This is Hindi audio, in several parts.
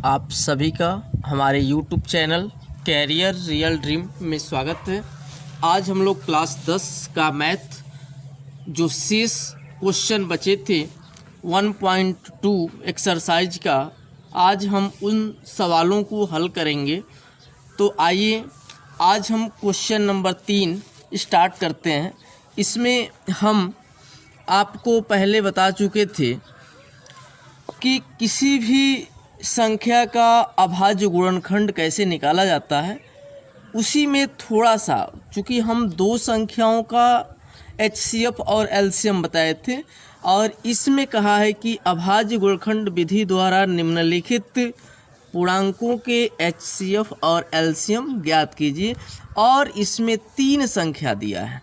आप सभी का हमारे YouTube channel career real dream में स्वागत है। आज हम लोग क्लास 10 का मैथ जो शेष क्वेश्चन बचे थे 1.2 एक्सरसाइज का, आज हम उन सवालों को हल करेंगे। तो आइए आज हम क्वेश्चन नंबर 3 स्टार्ट करते हैं। इसमें हम आपको पहले बता चुके थे कि किसी भी संख्या का अभाज्य गुणनखंड कैसे निकाला जाता है। उसी में थोड़ा सा, चूँकि हम दो संख्याओं का HCF और LCM बताए थे और इसमें कहा है कि अभाज्य गुणनखंड विधि द्वारा निम्नलिखित पूर्णांकों के HCF और LCM ज्ञात कीजिए। और इसमें 3 संख्या दिया है,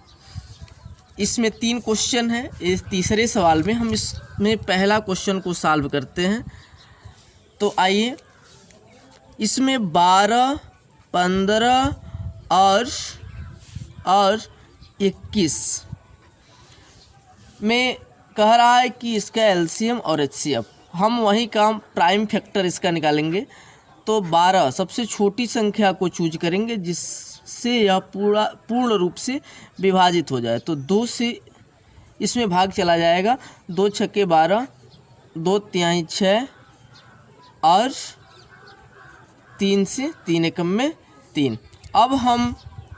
इसमें 3 क्वेश्चन है। इस तीसरे सवाल में हम इसमें पहला क्वेश्चन को सॉल्व करते हैं। तो आइए, इसमें 12, 15 और 21 में कह रहा है कि इसका LCM और HCF। हम वही काम प्राइम फैक्टर इसका निकालेंगे। तो 12 सबसे छोटी संख्या को चूज करेंगे जिससे यह पूर्ण रूप से विभाजित हो जाए। तो 2 से इसमें भाग चला जाएगा। 2 छक्के 12, 2 तिहाई 6 और 3 से 3 एकम में 3। अब हम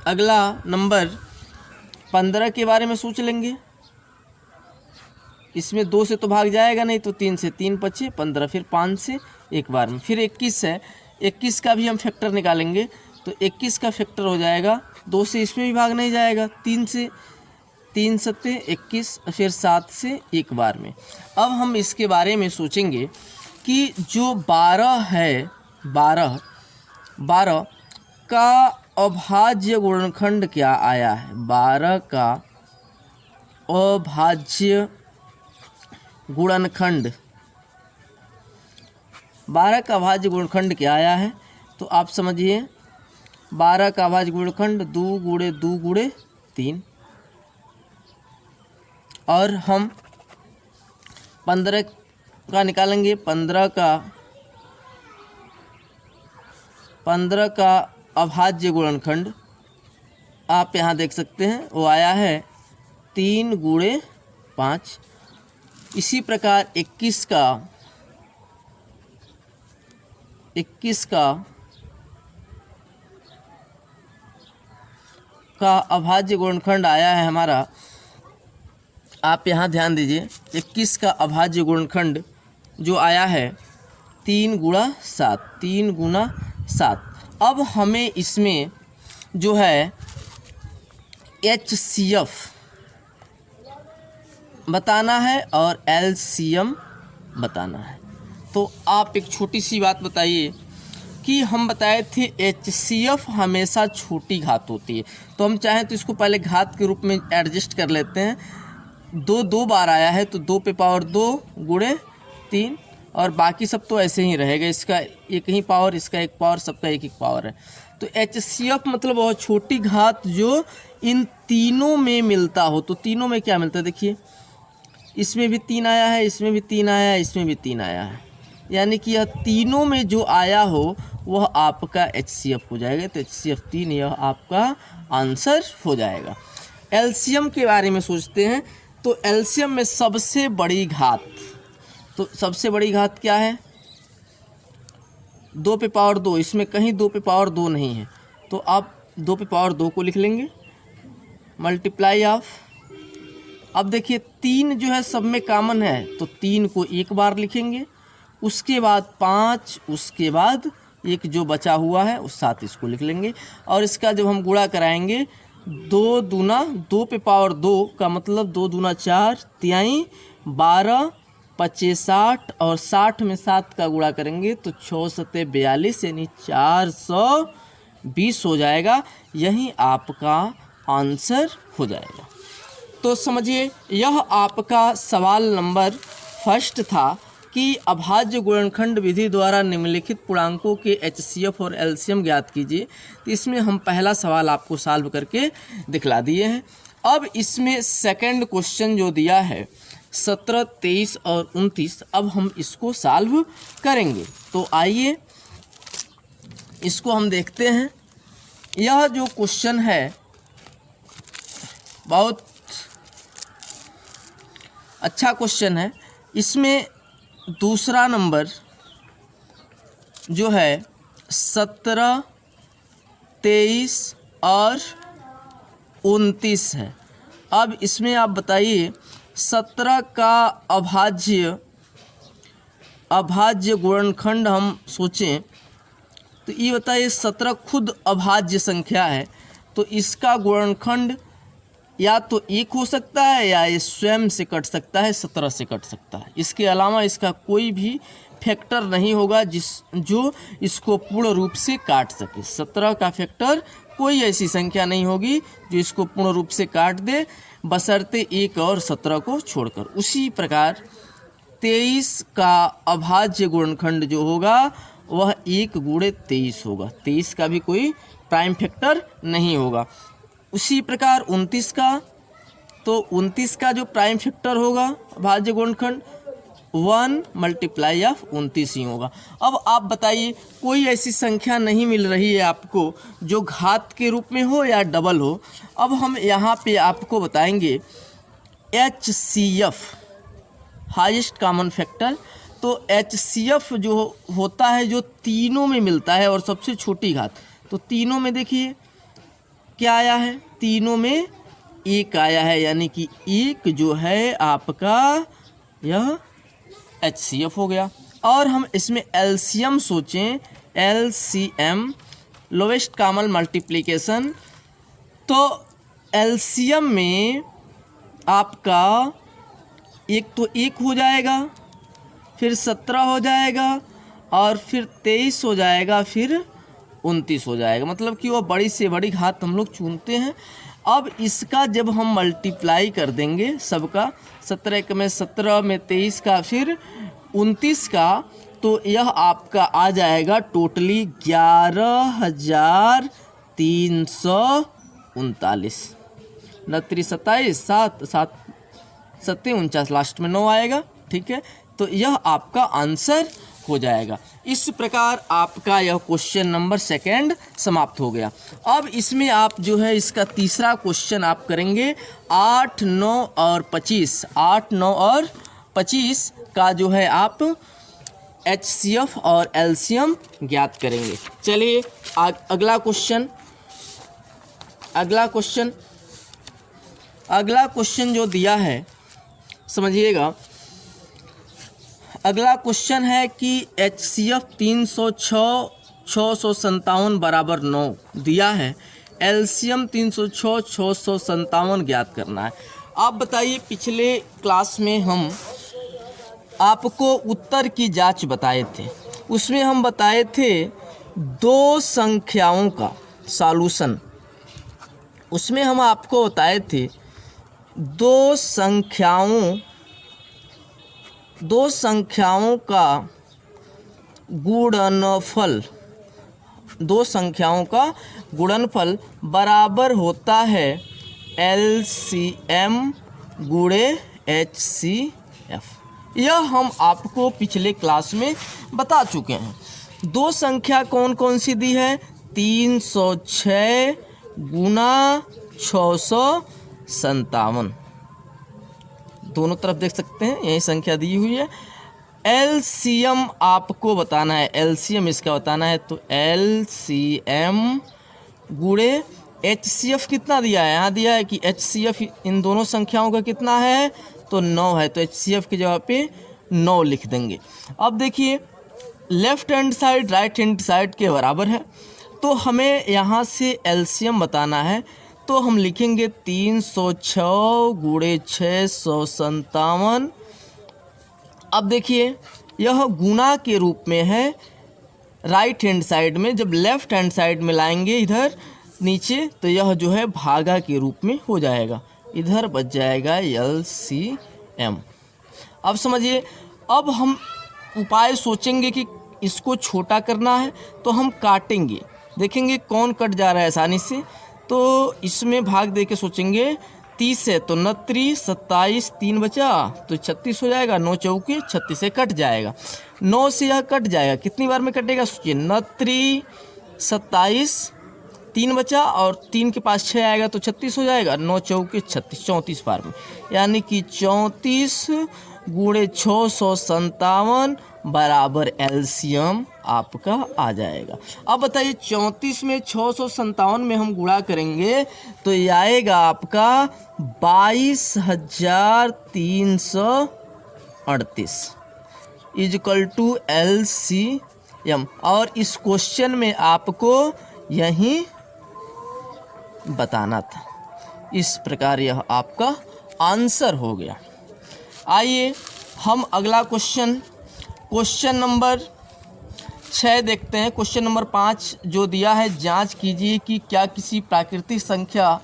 अगला नंबर 15 के बारे में सोच लेंगे। इसमें 2 से तो भाग जाएगा नहीं, तो 3 से 3 बचे 15, फिर 5 से एक बार में। फिर 21 है, 21 का भी हम फैक्टर निकालेंगे। तो 21 का फैक्टर हो जाएगा, 2 से इसमें भी भाग नहीं जाएगा, 3 से 3 सत्ते 21, फिर 7 से एक बार में। अब हम इसके बारे में सोचेंगे कि जो 12 है, 12 का अभाज्य गुणनखंड क्या आया है। 12 का अभाज्य गुणनखंड, 12 का अभाज्य गुणनखंड क्या आया है। तो आप समझिए, 12 का अभाज्य गुणनखंड 2 गुणे 2 गुणे 3। और हम 15 का निकालेंगे। 15 का अभाज्य गुणनखंड आप यहाँ देख सकते हैं, वो आया है 3 गुणे 5। इसी प्रकार 21 का अभाज्य गुणनखंड आया है हमारा, आप यहाँ ध्यान दीजिए। 21 का अभाज्य गुणनखंड जो आया है 3 गुणा 7, 3 गुणा 7। अब हमें इसमें जो है HCF बताना है और LCM बताना है। तो आप एक छोटी सी बात बताइए कि हम बताए थे HCF हमेशा छोटी घात होती है। तो हम चाहें तो इसको पहले घात के रूप में एडजस्ट कर लेते हैं। 2 बार आया है तो 2 पे पावर 2 गुणे 3, और बाकी सब तो ऐसे ही रहेगा। इसका एक ही पावर, इसका एक पावर, सबका एक पावर है। तो HCF मतलब बहुत छोटी घात जो इन तीनों में मिलता हो। तो तीनों में क्या मिलता है, देखिए इसमें भी 3 आया है, इसमें भी 3 आया है, इसमें भी 3 आया है। यानी कि यह तीनों में जो आया हो वह आपका HCF हो जाएगा। तो HCF 3 यह आपका आंसर हो जाएगा। LCM के बारे में सोचते हैं। तो LCM में सबसे बड़ी घात, तो सबसे बड़ी घात क्या है, 2 पे पावर 2। इसमें कहीं 2 पे पावर 2 नहीं है, तो आप 2 पे पावर 2 को लिख लेंगे, मल्टीप्लाई ऑफ। अब देखिए 3 जो है सब में कॉमन है, तो 3 को एक बार लिखेंगे, उसके बाद 5, उसके बाद एक जो बचा हुआ है उस 7 इसको लिख लेंगे। और इसका जब हम गुणा कराएंगे, 2 दूना 2 पे पावर 2 का मतलब 2 दूना 4, तिहाई 12, 25 60, और 60 में 7 का गुणा करेंगे तो 6 सत्ते 42, यानी 420 हो जाएगा। यही आपका आंसर हो जाएगा। तो समझिए, यह आपका सवाल नंबर फर्स्ट था कि अभाज्य गुणनखंड विधि द्वारा निम्नलिखित पूर्णांकों के HCF और LCM ज्ञात कीजिए। तो इसमें हम पहला सवाल आपको सॉल्व करके दिखला दिए हैं। अब इसमें सेकंड क्वेश्चन जो दिया है 17, 23 और 29, अब हम इसको सॉल्व करेंगे। तो आइए इसको हम देखते हैं। यह जो क्वेश्चन है बहुत अच्छा क्वेश्चन है। इसमें दूसरा नंबर जो है 17, 23 और 29 है। अब इसमें आप बताइए 17 का अभाज्य गुणनखंड हम सोचें तो ये बताइए 17 खुद अभाज्य संख्या है, तो इसका गुणनखंड या तो 1 हो सकता है या ये स्वयं से कट सकता है, 17 से कट सकता है। इसके अलावा इसका कोई भी फैक्टर नहीं होगा जो इसको पूर्ण रूप से काट सके। 17 का फैक्टर कोई ऐसी संख्या नहीं होगी जो इसको पूर्ण रूप से काट दे, बशर्ते 1 और 17 को छोड़कर। उसी प्रकार 23 का अभाज्य गुणनखंड जो होगा वह 1 गुणे 23 होगा। 23 का भी कोई प्राइम फैक्टर नहीं होगा। उसी प्रकार 29 का, तो 29 का जो प्राइम फैक्टर होगा अभाज्य गुणनखंड 1 मल्टीप्लाई ऑफ 29 ही होगा। अब आप बताइए कोई ऐसी संख्या नहीं मिल रही है आपको जो घात के रूप में हो या डबल हो। अब हम यहाँ पे आपको बताएंगे HCF हाईएस्ट कॉमन फैक्टर। तो HCF जो होता है जो तीनों में मिलता है और सबसे छोटी घात, तो तीनों में देखिए क्या आया है, तीनों में 1 आया है, यानी कि 1 जो है आपका यह HCF हो गया। और हम इसमें LCM सोचें, LCM लोवेस्ट कॉमन मल्टीप्लिकेशन, तो LCM में आपका एक तो 1 हो जाएगा, फिर 17 हो जाएगा और फिर 23 हो जाएगा, फिर 29 हो जाएगा। मतलब कि वह बड़ी से बड़ी घात हम लोग चुनते हैं। अब इसका जब हम मल्टीप्लाई कर देंगे सबका, 17 में 17 में 23 का फिर 29 का, तो यह आपका आ जाएगा टोटली 11,339। 29 27 7 7 7 49 लास्ट में 9 आएगा। ठीक है, तो यह आपका आंसर हो जाएगा। इस प्रकार आपका यह क्वेश्चन नंबर 2 समाप्त हो गया। अब इसमें आप जो है इसका तीसरा क्वेश्चन आप करेंगे 8, 9 और 25। 8, 9 और 25 का जो है आप HCF और LCM ज्ञात करेंगे। चलिए अगला क्वेश्चन जो दिया है समझिएगा। अगला क्वेश्चन है कि HCF 306 657 बराबर 9 दिया है, LCM 306 657 ज्ञात करना है। आप बताइए पिछले क्लास में हम आपको उत्तर की जांच बताए थे, उसमें हम बताए थे 2 संख्याओं का सॉल्यूशन। उसमें हम आपको बताए थे 2 संख्याओं का गुणनफल, 2 संख्याओं का गुणनफल बराबर होता है LCM गुणे HCF। यह हम आपको पिछले क्लास में बता चुके हैं। 2 संख्या कौन कौन सी दी है, 306 गुना 657, दोनों तरफ देख सकते हैं यही संख्या दी हुई है। LCM आपको बताना है, LCM इसका बताना है, तो LCM गुणे HCF कितना दिया है, यहाँ दिया है कि HCF इन दोनों संख्याओं का कितना है, तो 9 है, तो HCF की जगह पे 9 लिख देंगे। अब देखिए left hand side right hand side के बराबर है, तो हमें यहाँ से LCM बताना है, तो हम लिखेंगे 306 गुणे 657। अब देखिए यह गुना के रूप में है राइट हैंड साइड में, जब लेफ्ट हैंड साइड में लाएंगे इधर नीचे, तो यह जो है भागा के रूप में हो जाएगा, इधर बच जाएगा LCM। अब समझिए, अब हम उपाय सोचेंगे कि इसको छोटा करना है, तो हम काटेंगे, देखेंगे कौन कट जा रहा है आसानी से, तो इसमें भाग दे के सोचेंगे 30 है तो 29, 27, 3 बचा तो 36 हो जाएगा, 9 चौके 36 से कट जाएगा, 9 से यह कट जाएगा, कितनी बार में कटेगा सोचिए, 29, 27, 3 बचा और 3 के पास 6 आएगा तो 36 हो जाएगा। 9 चौके 36, 34 बार में, यानी कि 34 गुणे 657 बराबर एलसीएम आपका आ जाएगा। अब बताइए 34 में 657 में हम गुणा करेंगे तो ये आएगा आपका 22,338 इजकल टू एलसीएम। और इस क्वेश्चन में आपको यही बताना था। इस प्रकार यह आपका आंसर हो गया। आइए हम अगला क्वेश्चन नंबर 6 देखते हैं। क्वेश्चन नंबर 5 जो दिया है, जांच कीजिए कि क्या किसी प्राकृतिक संख्या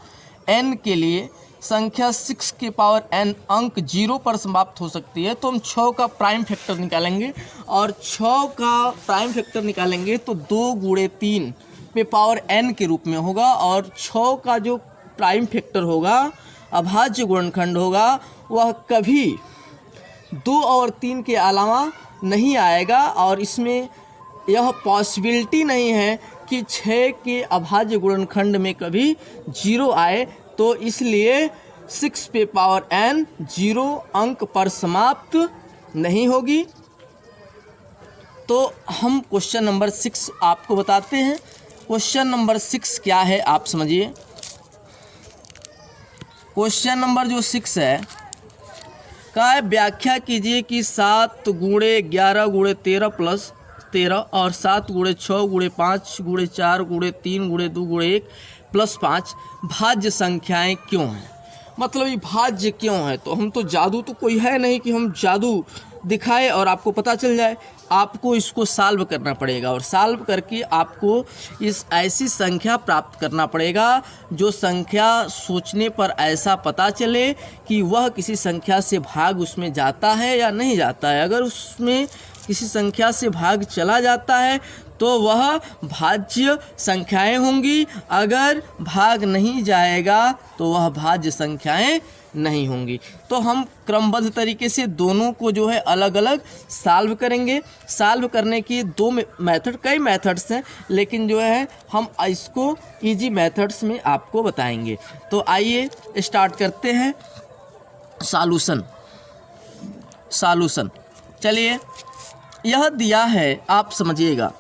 n के लिए संख्या 6 के पावर n अंक 0 पर समाप्त हो सकती है। तो हम 6 का प्राइम फैक्टर निकालेंगे और 6 का प्राइम फैक्टर निकालेंगे तो 2 गुणे 3 पे पावर n के रूप में होगा। और 6 का जो प्राइम फैक्टर होगा, अभाज्य गुणनखंड होगा, वह कभी 2 और 3 के अलावा नहीं आएगा। और इसमें यह पॉसिबिलिटी नहीं है कि 6 के अभाज्य गुणनखंड में कभी 0 आए। तो इसलिए 6 पे पावर n 0 अंक पर समाप्त नहीं होगी। तो हम क्वेश्चन नंबर 6 आपको बताते हैं। क्वेश्चन नंबर 6 क्या है आप समझिए। क्वेश्चन नंबर जो 6 है का व्याख्या कीजिए कि 7 गुणे 11 गुणे 13 प्लस 13 और 7 गुणे 6 गुणे 5 गुणे 4 गुणे 3 गुणे 2 गुणे 1 प्लस 5 भाज्य संख्याएं क्यों हैं। मतलब ये भाज्य क्यों है। तो हम तो जादू तो कोई है नहीं कि हम जादू दिखाए और आपको पता चल जाए। आपको इसको सॉल्व करना पड़ेगा और सॉल्व करके आपको इस ऐसी संख्या प्राप्त करना पड़ेगा जो संख्या सोचने पर ऐसा पता चले कि वह किसी संख्या से भाग उसमें जाता है या नहीं जाता है। अगर उसमें किसी संख्या से भाग चला जाता है तो वह भाज्य संख्याएं होंगी, अगर भाग नहीं जाएगा तो वह भाज्य संख्याएं नहीं होंगी। तो हम क्रमबद्ध तरीके से दोनों को जो है अलग अलग सॉल्व करेंगे। सॉल्व करने की दो मेथड, कई मेथड्स हैं, लेकिन जो है हम इसको इजी मेथड्स में आपको बताएंगे। तो आइए स्टार्ट करते हैं सॉल्यूशन। चलिए, यह दिया है, आप समझिएगा,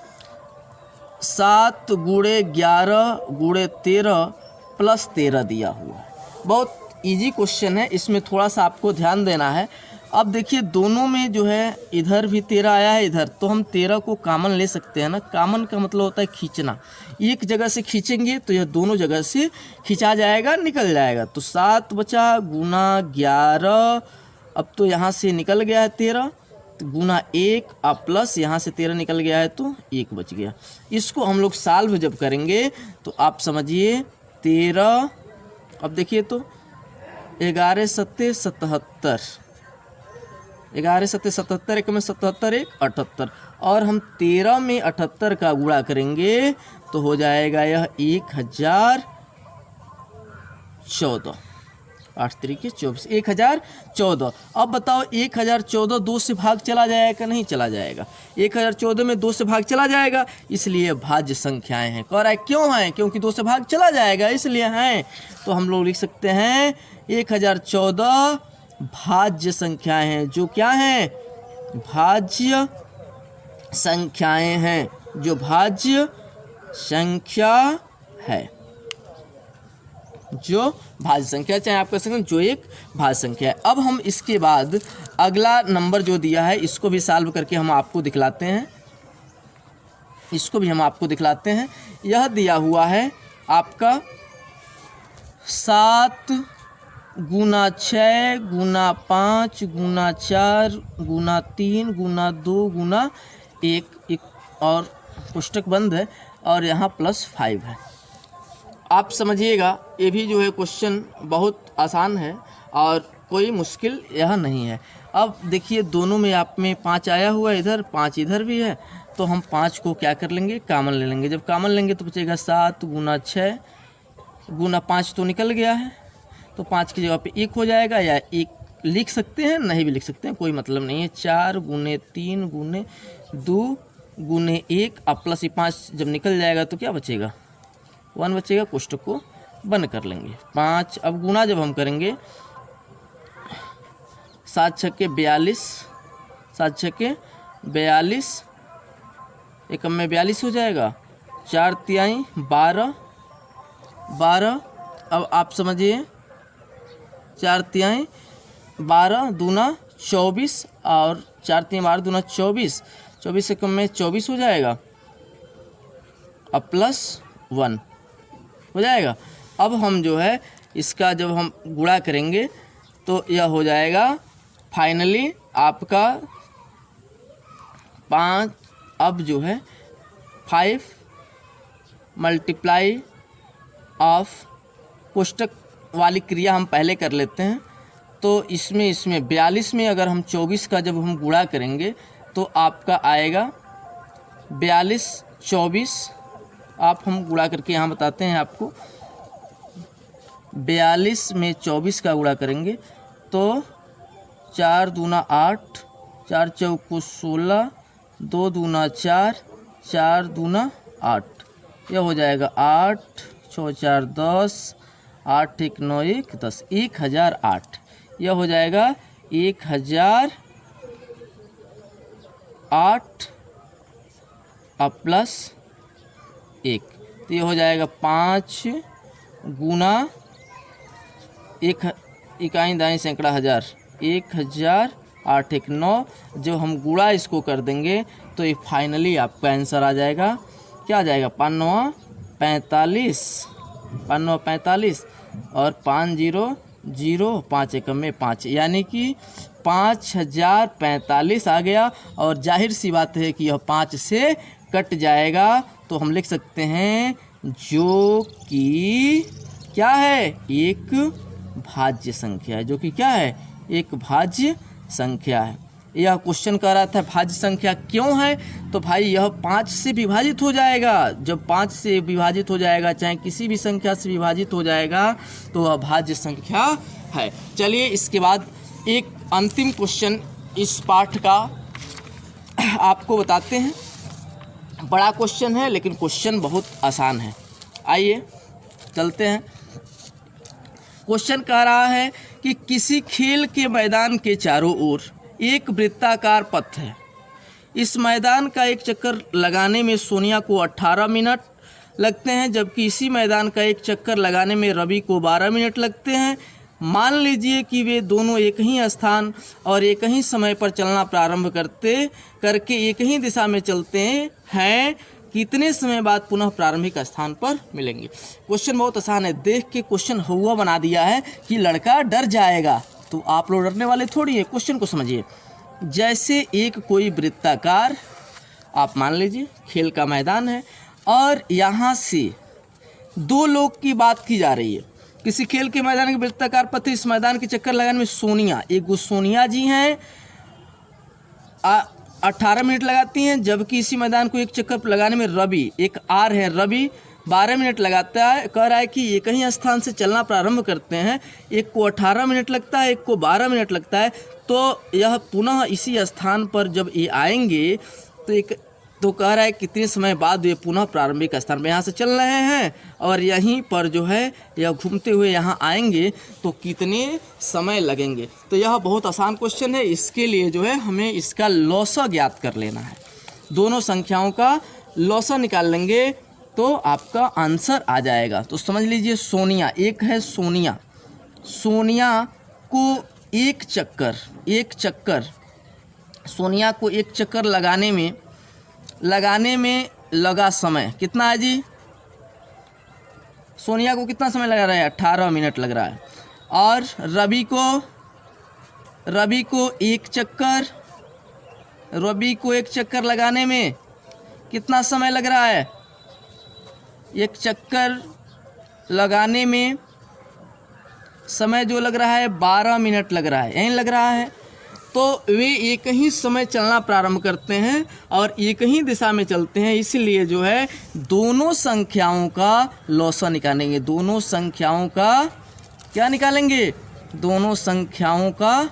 7 गुणे 11 गुणे 13 प्लस 13 दिया हुआ है। बहुत इजी क्वेश्चन है, इसमें थोड़ा सा आपको ध्यान देना है। अब देखिए दोनों में जो है इधर भी 13 आया है इधर, तो हम 13 को कॉमन ले सकते हैं ना। कॉमन का मतलब होता है खींचना। एक जगह से खींचेंगे तो यह दोनों जगह से खींचा जाएगा, निकल जाएगा। तो 7 बचा गुना 11, अब तो यहाँ से निकल गया है 13, गुना 1 अब प्लस यहाँ से 13 निकल गया है तो 1 बच गया। इसको हम लोग सॉल्व जब करेंगे तो आप समझिए 13, अब देखिए तो 11 सत्ते 77, 11 सत्ते 77, 1 में 77, 1 78, और हम 13 में 78 का गुणा करेंगे तो हो जाएगा यह 1014, 8 तरीके 24, 1014। अब बताओ 1014 2 से भाग चला जाएगा कि नहीं चला जाएगा। 1014 में 2 से भाग चला जाएगा, इसलिए भाज्य संख्याएं हैं। कह रहा है क्यों हैं, क्योंकि 2 से भाग चला जाएगा इसलिए हैं। तो हम लोग लिख सकते हैं 1014 भाज्य संख्याएं हैं। जो क्या हैं, भाज्य संख्याएं हैं, जो भाज्य संख्या है, जो भाज्य संख्या, चाहे आप कह सकते हैं जो एक भाज्य संख्या है। अब हम इसके बाद अगला नंबर जो दिया है इसको भी सॉल्व करके हम आपको दिखलाते हैं, इसको भी हम आपको दिखलाते हैं। यह दिया हुआ है आपका 7 गुना 6 गुना 5 गुना 4 गुना 3 गुना 2 गुना 1 और पुस्तक बंद है और यहाँ प्लस 5 है। आप समझिएगा ये भी जो है क्वेश्चन बहुत आसान है और कोई मुश्किल यह नहीं है। अब देखिए दोनों में आप में 5 आया हुआ है, इधर 5 इधर भी है, तो हम 5 को क्या कर लेंगे, कॉमन ले लेंगे। जब कॉमन लेंगे तो बचेगा 7 गुना 6 गुना 5 तो निकल गया है, तो 5 की जगह पे 1 हो जाएगा, या 1 लिख सकते हैं, नहीं भी लिख सकते हैं, कोई मतलब नहीं है। 4 गुने 3 गुने 2 गुने 1 अब प्लस ये 5 जब निकल जाएगा तो क्या बचेगा, 1 बचेगा। कोष्टक को बंद कर लेंगे। 5 अब गुना जब हम करेंगे 7 छक्के 42, 7 छक्के 42, एकम में 42 हो जाएगा। 4 तिहाई 12, 12 अब आप समझिए 4 तिहाई 12 दूना 24 और 4 तिहाई 12 दूना 24, 24 एकम में 24 हो जाएगा। अब प्लस 1 हो जाएगा। अब हम जो है इसका जब हम गुणा करेंगे तो यह हो जाएगा फाइनली आपका 5। अब जो है 5 मल्टीप्लाई ऑफ कोष्टक वाली क्रिया हम पहले कर लेते हैं। तो इसमें 42 में अगर हम 24 का जब हम गुणा करेंगे तो आपका आएगा 42 24। आप हम गुणा करके यहाँ बताते हैं आपको। 42 में 24 का गुणा करेंगे तो 4 दूना 8, 4 चौको 16, 2 दूना 4, 4 दूना 8, यह हो जाएगा 8 6 4 10, 8 1 9 1 10, 1008। यह हो जाएगा 1008 अब प्लस 1, तो ये हो जाएगा 5 गुना 1 इकाई दाई सैकड़ा हज़ार, 1000 8 1 9। जो हम गुणा इसको कर देंगे तो ये फाइनली आपका आंसर आ जाएगा। क्या आ जाएगा, 5 9 45, 5 9 45 और 5 0 0, 5 एकम में 5, यानी कि 5045 आ गया। और जाहिर सी बात है कि यह 5 से कट जाएगा तो हम लिख सकते हैं जो कि क्या है, एक भाज्य संख्या है, जो कि क्या है, एक भाज्य संख्या है। यह क्वेश्चन कह रहा था भाज्य संख्या क्यों है, तो भाई यह 5 से विभाजित हो जाएगा। जब 5 से विभाजित हो जाएगा, चाहे किसी भी संख्या से विभाजित हो जाएगा, तो वह भाज्य संख्या है। चलिए इसके बाद एक अंतिम क्वेश्चन इस पाठ का आपको बताते हैं। बड़ा क्वेश्चन है लेकिन क्वेश्चन बहुत आसान है। आइए चलते हैं। क्वेश्चन कह रहा है कि किसी खेल के मैदान के चारों ओर एक वृत्ताकार पथ है। इस मैदान का एक चक्कर लगाने में सोनिया को 18 मिनट लगते हैं, जबकि इसी मैदान का एक चक्कर लगाने में रवि को 12 मिनट लगते हैं। मान लीजिए कि वे दोनों एक ही स्थान और एक ही समय पर चलना प्रारंभ करके एक ही दिशा में चलते हैं, कितने समय बाद पुनः प्रारंभिक स्थान पर मिलेंगे। क्वेश्चन बहुत आसान है। देख के क्वेश्चन हुआ बना दिया है कि लड़का डर जाएगा, तो आप लोग डरने वाले थोड़ी है। क्वेश्चन को समझिए। जैसे एक कोई वृत्ताकार, आप मान लीजिए खेल का मैदान है और यहाँ से 2 लोग की बात की जा रही है। किसी खेल के मैदान के वृत्ताकार पथ, इस मैदान के चक्कर लगाने में सोनिया, एक सोनिया जी हैं 18 मिनट लगाती हैं, जबकि इसी मैदान को एक चक्कर लगाने में रवि, एक आर है रवि, 12 मिनट लगाता है। कह रहा है कि एक ही स्थान से चलना प्रारंभ करते हैं, एक को 18 मिनट लगता है, एक को 12 मिनट लगता है। तो यह पुनः इसी स्थान पर जब ये आएंगे तो कह रहा है कितने समय बाद ये पुनः प्रारंभिक स्थान पर यहाँ से चल रहे हैं और यहीं पर जो है यह घूमते हुए यहाँ आएंगे तो कितने समय लगेंगे। तो यह बहुत आसान क्वेश्चन है। इसके लिए जो है हमें इसका लॉसा ज्ञात कर लेना है। दोनों संख्याओं का लॉसा निकाल लेंगे तो आपका आंसर आ जाएगा। तो समझ लीजिए सोनिया, एक है सोनिया, सोनिया को एक चक्कर सोनिया को एक चक्कर लगाने में लगा समय कितना है जी? सोनिया को कितना समय लगा रहा है? 18 मिनट लग रहा है। और रवि को एक चक्कर लगाने में कितना समय लग रहा है? एक चक्कर लगाने में समय जो लग रहा है 12 मिनट लग रहा है, यहीं लग रहा है। तो वे एक ही समय चलना प्रारंभ करते हैं और एक ही दिशा में चलते हैं, इसलिए जो है दोनों संख्याओं का लॉसा निकालेंगे। दोनों संख्याओं का क्या निकालेंगे? दोनों संख्याओं का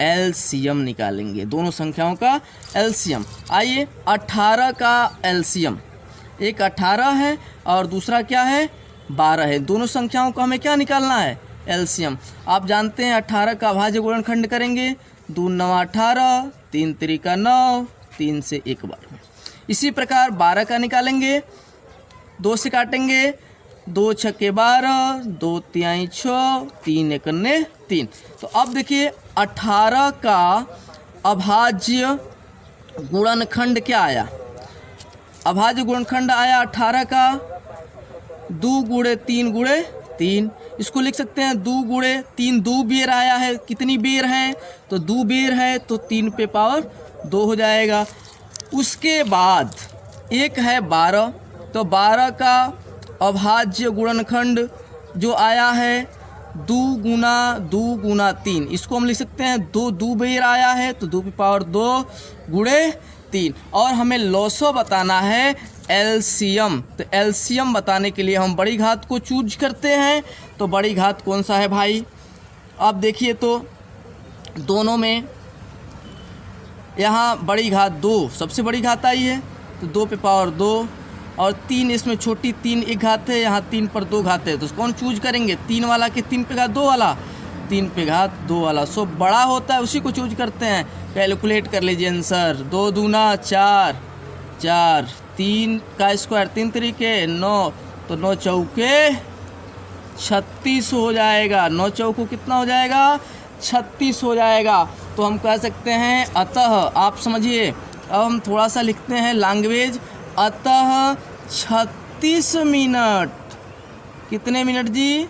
एलसीएम निकालेंगे, दोनों संख्याओं का एलसीएम। आइए 18 का एलसीएम, एक 18 है और दूसरा क्या है 12 है, दोनों संख्याओं का हमें क्या निकालना है एलसीएम। आप जानते हैं 18 का अभाज्य गुणनखंड करेंगे, 2 9 18, 3 3 9, 3 से 1 12। इसी प्रकार 12 का निकालेंगे, 2 से काटेंगे, 2 6 12, 2 3 6, 3 1 3। तो अब देखिए 18 का अभाज्य गुणनखंड क्या आया, अभाज्य गुणनखंड आया 18 का 2 गुणे 3 गुणे 3। इसको लिख सकते हैं 2 गुणे 3, 2 बेर आया है, कितनी बेर है तो 2 बेर है, तो 3 पे पावर 2 हो जाएगा। उसके बाद एक है 12, तो 12 का अभाज्य गुणनखंड जो आया है 2 गुना 3, इसको हम लिख सकते हैं 2 बेर आया है, तो 2 पे पावर 2 गुणे 3। और हमें लॉसो बताना है एलसीएम, तो एलसीएम बताने के लिए हम बड़ी घात को चूज करते हैं। तो बड़ी घात कौन सा है भाई, अब देखिए तो दोनों में यहाँ बड़ी घात 2 सबसे बड़ी घात आई है, तो 2 पे पावर 2 और 3 इसमें छोटी 3 एक घात है, यहाँ 3 पर 2 घात है, तो कौन चूज करेंगे 3 वाला कि 3 पे घात 2 वाला, 3 पे घात 2 वाला। सो बड़ा होता है उसी को चूज करते हैं। कैलकुलेट कर लीजिए आंसर, 2 दूना 4, 4 3 का स्क्वायर 3 तरीके 9, तो 9 चौके 36 हो जाएगा, 9 चौको कितना हो जाएगा 36 हो जाएगा। तो हम कह सकते हैं अतः, आप समझिए अब हम थोड़ा सा लिखते हैं लैंग्वेज, अतः 36 मिनट, कितने मिनट जी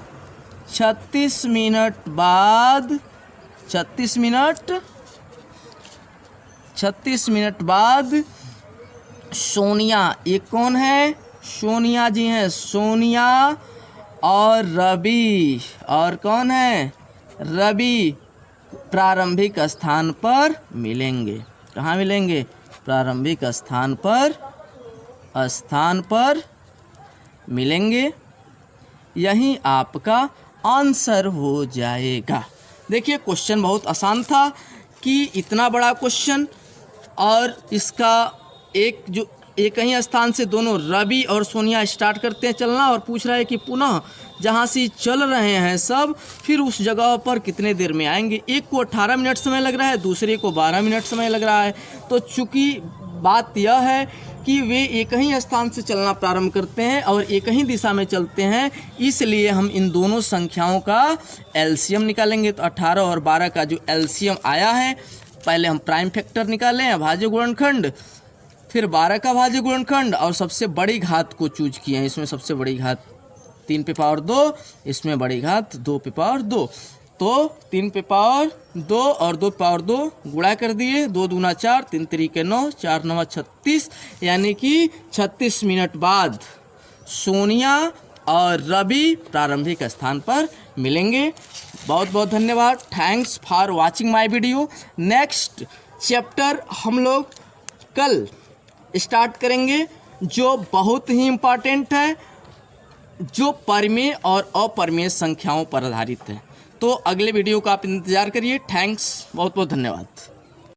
36 मिनट बाद, 36 मिनट बाद सोनिया, ये कौन है सोनिया जी हैं, सोनिया और रवि, और कौन है रवि प्रारंभिक स्थान पर मिलेंगे। कहाँ मिलेंगे, प्रारंभिक स्थान पर मिलेंगे। यही आपका आंसर हो जाएगा। देखिए क्वेश्चन बहुत आसान था कि इतना बड़ा क्वेश्चन और इसका एक ही स्थान से दोनों रवि और सोनिया स्टार्ट करते हैं चलना, और पूछ रहा है कि पुनः जहाँ से चल रहे हैं सब फिर उस जगह पर कितने देर में आएंगे। एक को 18 मिनट समय लग रहा है, दूसरे को 12 मिनट समय लग रहा है। तो चूँकि बात यह है कि वे एक ही स्थान से चलना प्रारंभ करते हैं और एक ही दिशा में चलते हैं, इसलिए हम इन दोनों संख्याओं का एलसीएम निकालेंगे। तो 18 और 12 का जो एलसीएम आया है, पहले हम प्राइम फैक्टर निकालें अभाज्य गुणनखंड, फिर 12 का अभाज्य गुणनखंड और सबसे बड़ी घात को चूज किए हैं। इसमें सबसे बड़ी घात 3 पे पावर 2, इसमें बड़ी घात 2 पे पावर 2, तो 3 पे पावर 2 और 2 पे पावर 2 गुणा कर दिए, 2 दूना 4, 3 3 9, 4 9 36, यानी कि 36 मिनट बाद सोनिया और रवि प्रारंभिक स्थान पर मिलेंगे। बहुत बहुत धन्यवाद, thanks for watching my video. Next chapter हम लोग कल स्टार्ट करेंगे, जो बहुत ही इम्पॉर्टेंट है, जो परिमेय और अपरिमेय संख्याओं पर आधारित है। तो अगले वीडियो का आप इंतज़ार करिए। थैंक्स, बहुत बहुत धन्यवाद।